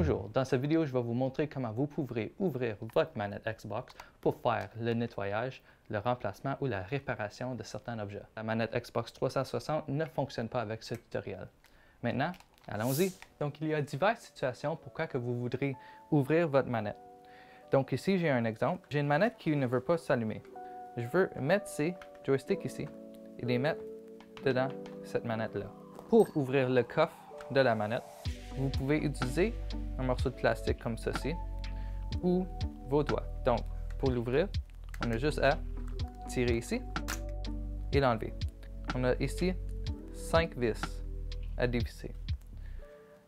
Bonjour, dans cette vidéo, je vais vous montrer comment vous pourrez ouvrir votre manette Xbox pour faire le nettoyage, le remplacement ou la réparation de certains objets. La manette Xbox 360 ne fonctionne pas avec ce tutoriel. Maintenant, allons-y. Donc, il y a diverses situations pourquoi que vous voudrez ouvrir votre manette. Donc ici, j'ai un exemple. J'ai une manette qui ne veut pas s'allumer. Je veux mettre ces joysticks ici et les mettre dedans cette manette-là. Pour ouvrir le coffre de la manette, vous pouvez utiliser un morceau de plastique comme ceci ou vos doigts. Donc, pour l'ouvrir, on a juste à tirer ici et l'enlever. On a ici 5 vis à dévisser.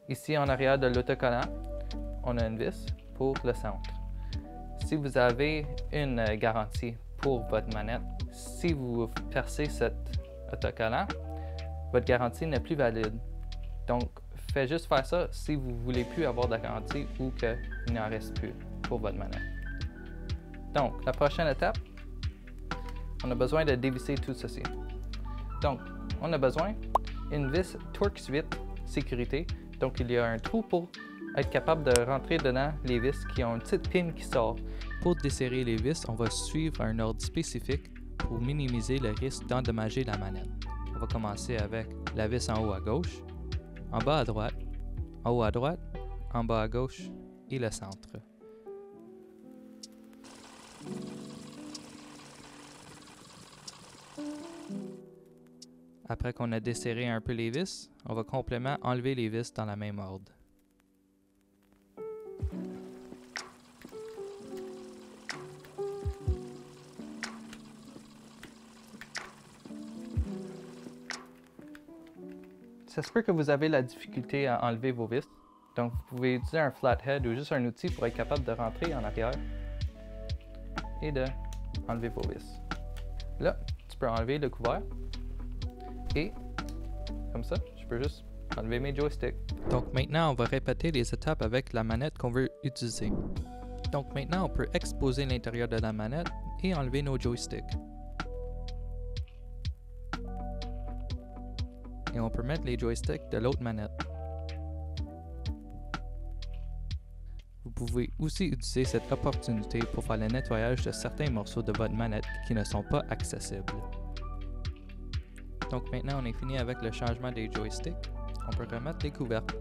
Ici, en arrière de l'autocollant, on a une vis pour le centre. Si vous avez une garantie pour votre manette, si vous percez cet autocollant, votre garantie n'est plus valide. Donc, faites juste faire ça si vous ne voulez plus avoir de garantie ou qu'il n'en reste plus pour votre manette. Donc, la prochaine étape, on a besoin de dévisser tout ceci. Donc, on a besoin d'une vis Torx 8 sécurité. Donc, il y a un trou pour être capable de rentrer dedans les vis qui ont une petite pin qui sort. Pour desserrer les vis, on va suivre un ordre spécifique pour minimiser le risque d'endommager la manette. On va commencer avec la vis en haut à gauche, en bas à droite, en haut à droite, en bas à gauche et le centre. Après qu'on a desserré un peu les vis, on va complètement enlever les vis dans la même ordre. Ça se peut que vous avez la difficulté à enlever vos vis. Donc, vous pouvez utiliser un flathead ou juste un outil pour être capable de rentrer en arrière et de enlever vos vis. Là, tu peux enlever le couvert et comme ça, je peux juste enlever mes joysticks. Donc maintenant, on va répéter les étapes avec la manette qu'on veut utiliser. Donc maintenant, on peut exposer l'intérieur de la manette et enlever nos joysticks. Et on peut mettre les joysticks de l'autre manette. Vous pouvez aussi utiliser cette opportunité pour faire le nettoyage de certains morceaux de votre manette qui ne sont pas accessibles. Donc maintenant, on est fini avec le changement des joysticks. On peut remettre les couvercles.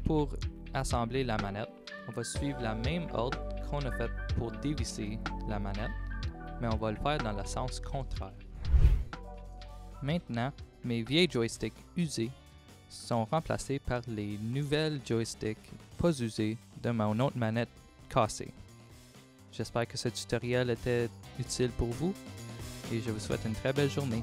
Pour assembler la manette, on va suivre la même ordre qu'on a fait pour dévisser la manette, mais on va le faire dans le sens contraire. Maintenant, mes vieilles joysticks usés sont remplacés par les nouvelles joysticks pas usés de mon autre manette cassée. J'espère que ce tutoriel était utile pour vous et je vous souhaite une très belle journée.